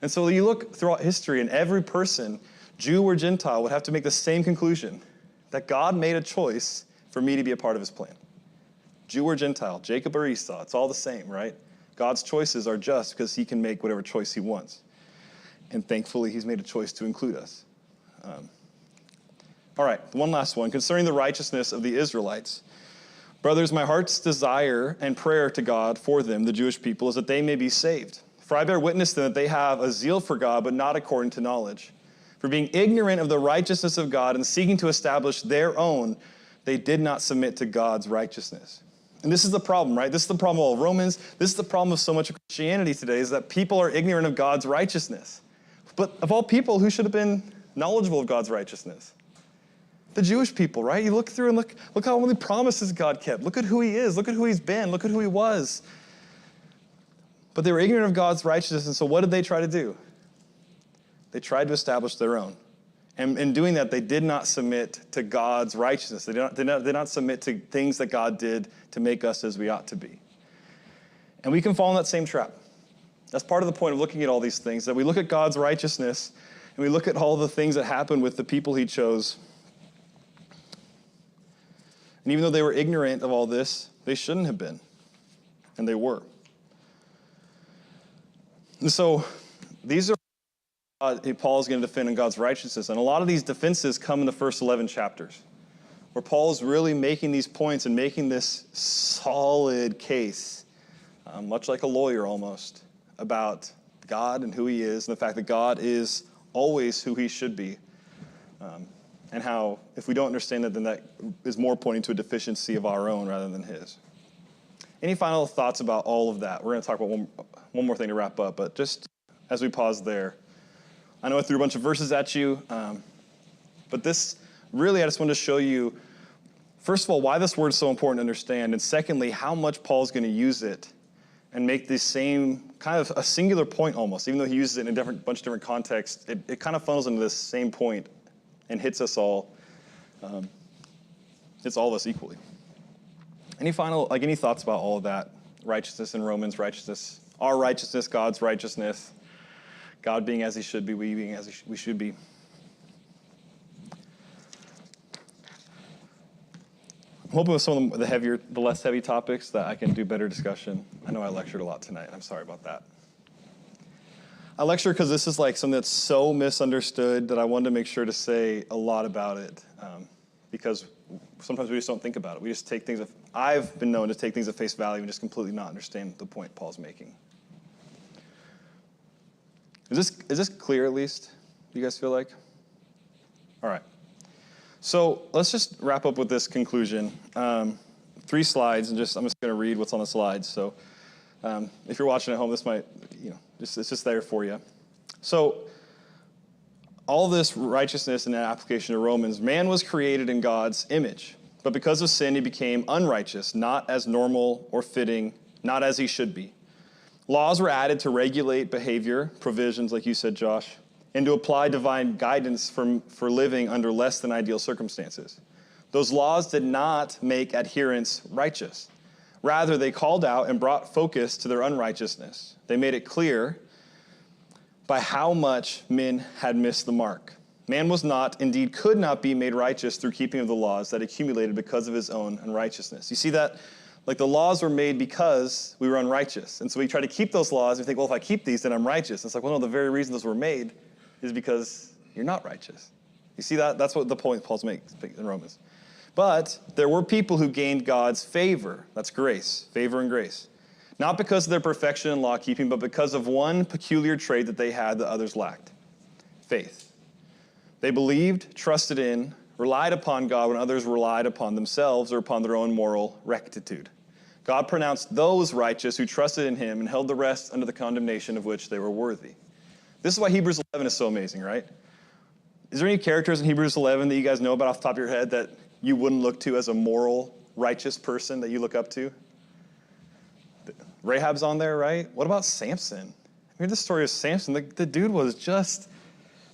And so you look throughout history, and every person, Jew or Gentile, would have to make the same conclusion, that God made a choice for me to be a part of his plan. Jew or Gentile, Jacob or Esau, it's all the same, right? God's choices are just because he can make whatever choice he wants. And thankfully, he's made a choice to include us. All right, one last one. Concerning the righteousness of the Israelites. Brothers, my heart's desire and prayer to God for them, the Jewish people, is that they may be saved. For I bear witness to them that they have a zeal for God, but not according to knowledge. For being ignorant of the righteousness of God and seeking to establish their own, they did not submit to God's righteousness. And this is the problem, right? This is the problem of all Romans. This is the problem of so much of Christianity today, is that people are ignorant of God's righteousness. But of all people, who should have been knowledgeable of God's righteousness? The Jewish people, right? You look through and look how many promises God kept. Look at who he is. Look at who he's been. Look at who he was. But they were ignorant of God's righteousness, and so what did they try to do? They tried to establish their own. And in doing that, they did not submit to God's righteousness. They did not submit to things that God did to make us as we ought to be. And we can fall in that same trap. That's part of the point of looking at all these things, that we look at God's righteousness, and we look at all the things that happened with the people he chose. And even though they were ignorant of all this, they shouldn't have been. And they were. And so these are Paul is going to defend in God's righteousness. And a lot of these defenses come in the first 11 chapters, where Paul is really making these points and making this solid case, much like a lawyer almost, about God and who he is, and the fact that God is always who he should be. And how, if we don't understand it, then that is more pointing to a deficiency of our own rather than his. Any final thoughts about all of that? We're going to talk about one more thing to wrap up, but just as we pause there, I know I threw a bunch of verses at you, but this, really, I just wanted to show you, first of all, why this word is so important to understand, and secondly, how much Paul's going to use it and make the same kind of a singular point almost. Even though he uses it in a bunch of different contexts, it kind of funnels into this same point and hits us all. Hits all of us equally. Any thoughts about all of that? Righteousness in Romans, righteousness, our righteousness, God's righteousness, God being as he should be, we being as we should be. I'm hoping with some of the less heavy topics that I can do better discussion. I know I lectured a lot tonight. I'm sorry about that. I lecture because this is like something that's so misunderstood that I wanted to make sure to say a lot about it, because sometimes we just don't think about it. We just take things. I've been known to take things at face value and just completely not understand the point Paul's making. Is this clear at least? Do you guys feel like? All right. So let's just wrap up with this conclusion. 3 slides, and I'm just going to read what's on the slides. So if you're watching at home, this might, it's just there for you. So all this righteousness and application to Romans, man was created in God's image, but because of sin, he became unrighteous, not as normal or fitting, not as he should be. Laws were added to regulate behavior, provisions, like you said, Josh, and to apply divine guidance for living under less than ideal circumstances. Those laws did not make adherents righteous. Rather, they called out and brought focus to their unrighteousness. They made it clear by how much men had missed the mark. Man was not, indeed could not be made righteous through keeping of the laws that accumulated because of his own unrighteousness. You see that? Like the laws were made because we were unrighteous. And so we try to keep those laws and we think, well, if I keep these, then I'm righteous. And it's like, well, no, the very reason those were made is because you're not righteous. You see that? That's what the point Paul's making in Romans. But there were people who gained God's favor. That's grace, favor and grace. Not because of their perfection in law keeping, but because of one peculiar trait that they had that others lacked: faith. They believed, trusted in, relied upon God when others relied upon themselves or upon their own moral rectitude. God pronounced those righteous who trusted in him and held the rest under the condemnation of which they were worthy. This is why Hebrews 11 is so amazing, right? Is there any characters in Hebrews 11 that you guys know about off the top of your head that you wouldn't look to as a moral, righteous person that you look up to? Rahab's on there, right? What about Samson? I heard the story of Samson. The dude was just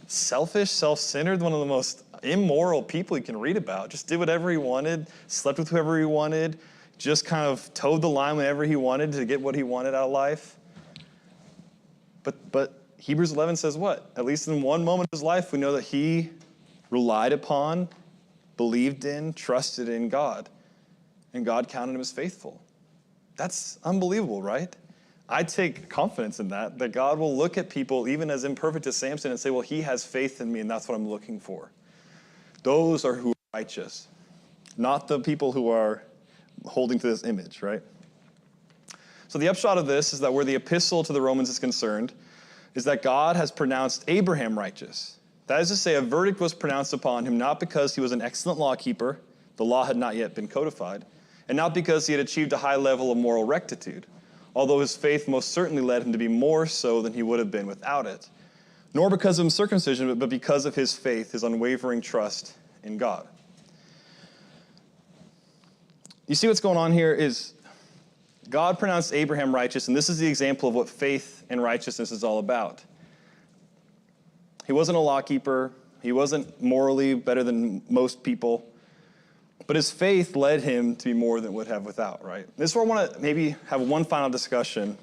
selfish, self-centered, one of the most immoral people you can read about. Just did whatever he wanted, slept with whoever he wanted, just kind of towed the line whenever he wanted to get what he wanted out of life. But Hebrews 11 says what? At least in one moment of his life, we know that he relied upon, believed in, trusted in God, and God counted him as faithful. That's unbelievable, right? I take confidence in that God will look at people, even as imperfect as Samson, and say, well, he has faith in me, and that's what I'm looking for. Those are who are righteous, not the people who are holding to this image, right? So the upshot of this is that where the epistle to the Romans is concerned is that God has pronounced Abraham righteous. That is to say, a verdict was pronounced upon him not because he was an excellent law keeper, the law had not yet been codified. and not because he had achieved a high level of moral rectitude, although his faith most certainly led him to be more so than he would have been without it, nor because of circumcision, but because of his faith, his unwavering trust in God. You see what's going on here is God pronounced Abraham righteous, and this is the example of what faith and righteousness is all about. He wasn't a lawkeeper. He wasn't morally better than most people. But his faith led him to be more than would have without, right? This is where I want to maybe have one final discussion.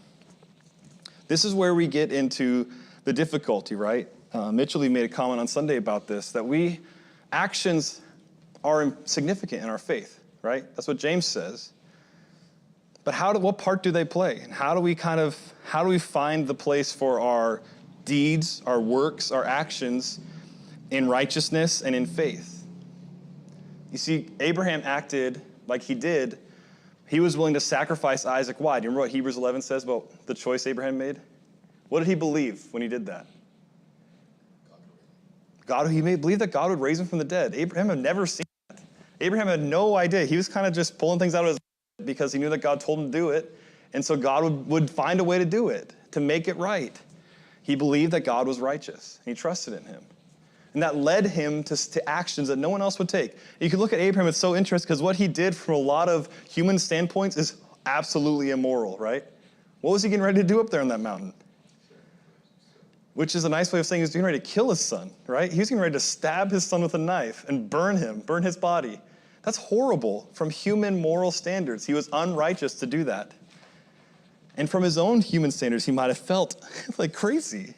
This is where we get into the difficulty, right? Mitchell made a comment on Sunday about this, that actions are significant in our faith, right? That's what James says. But what part do they play? And how do we find the place for our deeds, our works, our actions in righteousness and in faith? You see, Abraham acted like he did. He was willing to sacrifice Isaac. Why? Do you remember what Hebrews 11 says about the choice Abraham made? What did he believe when he did that? He believed that God would raise him from the dead. Abraham had never seen that. Abraham had no idea. He was kind of just pulling things out of his head because he knew that God told him to do it. And so God would find a way to do it, to make it right. He believed that God was righteous. And he trusted in him. And that led him to actions that no one else would take. You can look at Abraham, it's so interesting because what he did from a lot of human standpoints is absolutely immoral, right? What was he getting ready to do up there on that mountain? Which is a nice way of saying he was getting ready to kill his son, right? He was getting ready to stab his son with a knife and burn his body. That's horrible from human moral standards. He was unrighteous to do that. And from his own human standards, he might have felt like crazy.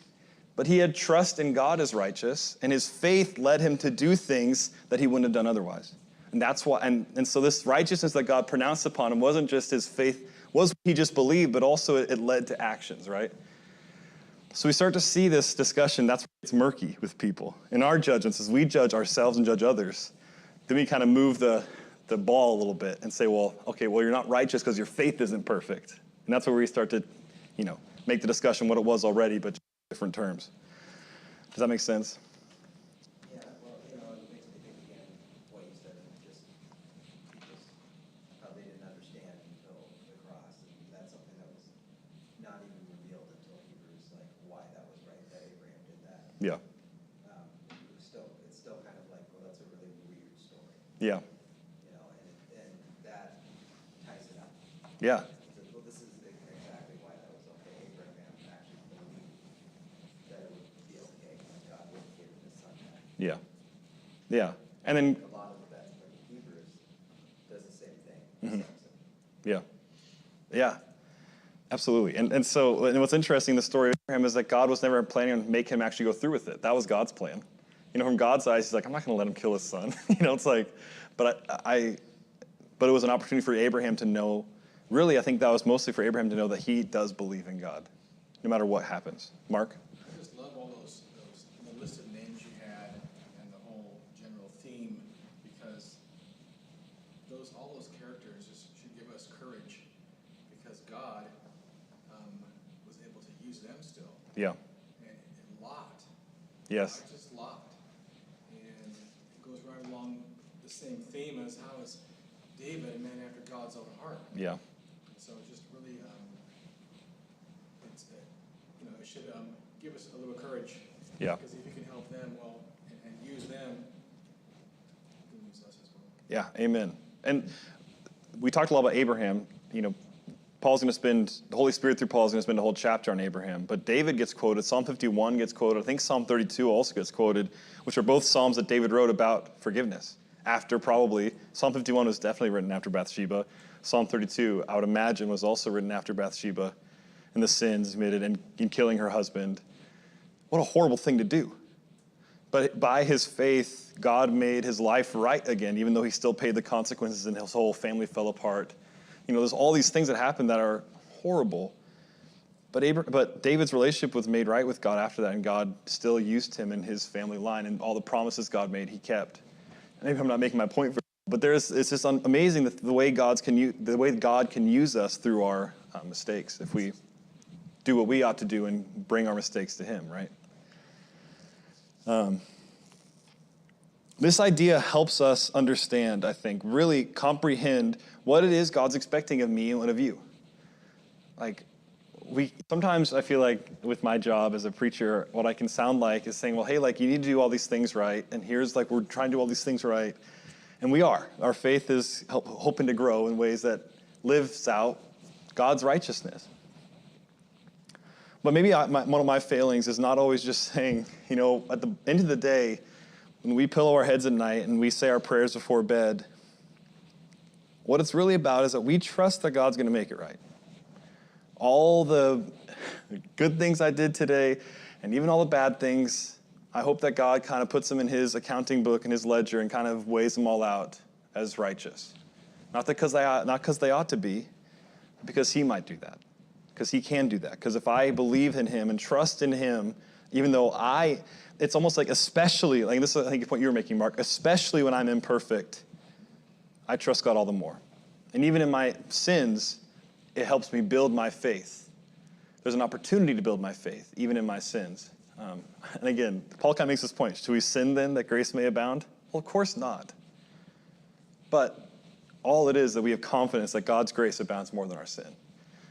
But he had trust in God as righteous, and his faith led him to do things that he wouldn't have done otherwise. And that's why, and so this righteousness that God pronounced upon him wasn't just his faith, was what he just believed, but also it led to actions, right? So we start to see this discussion, that's why it's murky with people. In our judgments, as we judge ourselves and judge others, then we kind of move the ball a little bit and say, well, you're not righteous because your faith isn't perfect. And that's where we start to, make the discussion what it was already, but different terms. Does that make sense? Yeah, well, it makes me think again what you said, just how they didn't understand until the cross, and that's something that was not even revealed until Hebrews, like why that was right that Abraham did that. Yeah. It's still kind of like, well, that's a really weird story. Yeah. And that ties it up. Yeah. Well, this is exactly why that was okay. Abraham actually believed that it would be okay when God would give his son back. Yeah. Yeah. And then A lot of that from Hebrews does the same thing. Mm-hmm. Yeah. Yeah. Absolutely. And so what's interesting in the story of Abraham is that God was never planning on making him actually go through with it. That was God's plan. From God's eyes, he's like, I'm not going to let him kill his son. It's like, but it was an opportunity for Abraham to know, really, I think that was mostly for Abraham to know that he does believe in God, no matter what happens. Mark? I just love all the list of names you had and the whole general theme, because all those characters just should give us courage, because God was able to use them still. Yeah. And Lot. Yes. Just Lot. And it goes right along the same theme as how is David a man after God's own heart. Yeah. So it's just really, it should give us a little courage. Yeah. Because if you can help them, and use them, you can use us as well. Yeah, amen. And we talked a lot about Abraham. Paul's going to spend, the Holy Spirit through Paul is going to spend a whole chapter on Abraham. But David gets quoted, Psalm 51 gets quoted, I think Psalm 32 also gets quoted, which are both Psalms that David wrote about forgiveness. Psalm 51 was definitely written after Bathsheba. Psalm 32, I would imagine, was also written after Bathsheba and the sins committed and in killing her husband. What a horrible thing to do. But by his faith, God made his life right again, even though he still paid the consequences and his whole family fell apart. There's all these things that happen that are horrible. But David's relationship was made right with God after that, and God still used him in his family line, and all the promises God made, he kept. Maybe I'm not making my point, but it's just amazing the way God can use us through our mistakes if we do what we ought to do and bring our mistakes to him, right? This idea helps us understand, I think, really comprehend what it is God's expecting of me and of you. Like, sometimes I feel like with my job as a preacher, what I can sound like is saying, well, hey, like, you need to do all these things right, and here's, like, we're trying to do all these things right, and we are. Our faith is hoping to grow in ways that lives out God's righteousness. But maybe one of my failings is not always just saying, you know, at the end of the day, when we pillow our heads at night and we say our prayers before bed, what it's really about is that we trust that God's going to make it right. All the good things I did today, and even all the bad things, I hope that God kind of puts them in his accounting book and his ledger and kind of weighs them all out as righteous. Not because they ought to be, but because he might do that. Because he can do that. Because if I believe in him and trust in him, even though it's almost like especially, like this is I think the point you were making, Mark, especially when I'm imperfect, I trust God all the more. And even in my sins, it helps me build my faith. There's an opportunity to build my faith, even in my sins. And again, Paul kind of makes this point. Should we sin then that grace may abound? Well, of course not. But all it is that we have confidence that God's grace abounds more than our sin.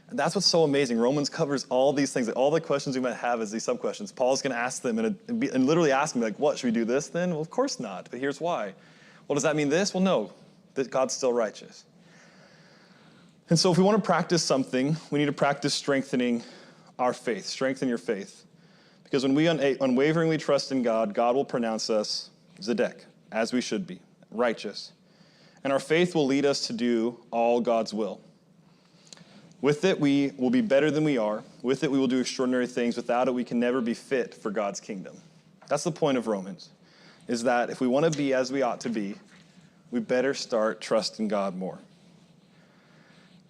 And that's what's so amazing. Romans covers all these things. All the questions we might have as these sub-questions. Paul's going to ask them and literally ask them, like, what, should we do this then? Well, of course not, but here's why. Well, does that mean this? Well, no, that God's still righteous. And so if we want to practice something, we need to practice strengthening our faith. Strengthen your faith. Because when we unwaveringly trust in God, God will pronounce us Zedek, as we should be, righteous. And our faith will lead us to do all God's will. With it, we will be better than we are. With it, we will do extraordinary things. Without it, we can never be fit for God's kingdom. That's the point of Romans, is that if we want to be as we ought to be, we better start trusting God more.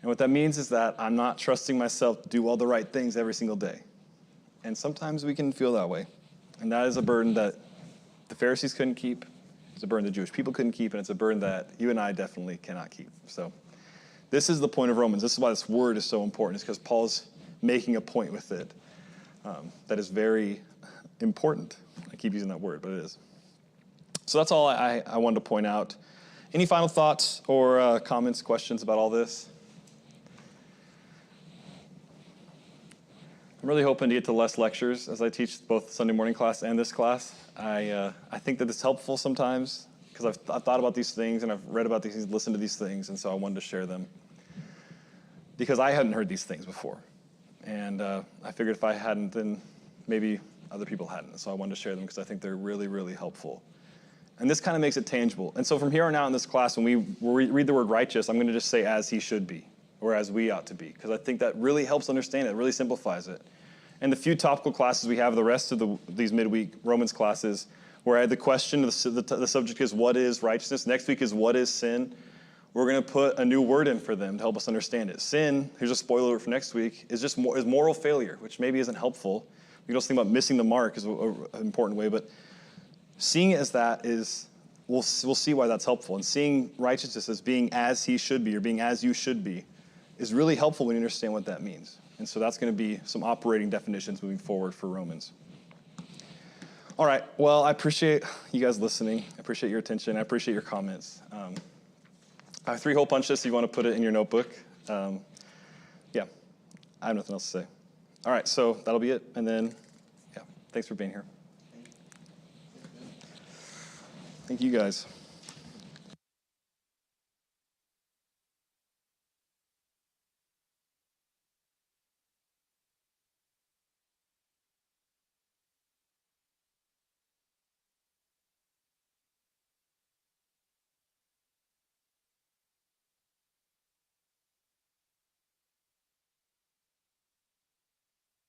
And what that means is that I'm not trusting myself to do all the right things every single day. And sometimes we can feel that way. And that is a burden that the Pharisees couldn't keep. It's a burden the Jewish people couldn't keep. And it's a burden that you and I definitely cannot keep. So this is the point of Romans. This is why this word is so important. It's because Paul's making a point with it that is very important. I keep using that word, but it is. So that's all I wanted to point out. Any final thoughts or comments, questions about all this? I'm really hoping to get to less lectures as I teach both Sunday morning class and this class. I think that it's helpful sometimes because I've thought about these things and I've read about these things, listened to these things, and so I wanted to share them. Because I hadn't heard these things before. And I figured if I hadn't, then maybe other people hadn't. So I wanted to share them because I think they're really, really helpful. And this kind of makes it tangible. And so from here on out in this class, when we read the word righteous, I'm going to just say as he should be, or as we ought to be, because I think that really helps understand it, really simplifies it. And the few topical classes we have, the rest of these midweek Romans classes, where I had the question, the subject is what is righteousness? Next week is what is sin? We're going to put a new word in for them to help us understand it. Sin, here's a spoiler alert for next week, is moral failure, which maybe isn't helpful. We can also think about missing the mark is an important way, but seeing it as that is, we'll see why that's helpful. And seeing righteousness as being as he should be or being as you should be is really helpful when you understand what that means. And so that's going to be some operating definitions moving forward for Romans. All right, well, I appreciate you guys listening. I appreciate your attention. I appreciate your comments. I have 3 hole punch lists if you want to put it in your notebook. Yeah, I have nothing else to say. All right, so that'll be it. And then, yeah, thanks for being here. Thank you guys.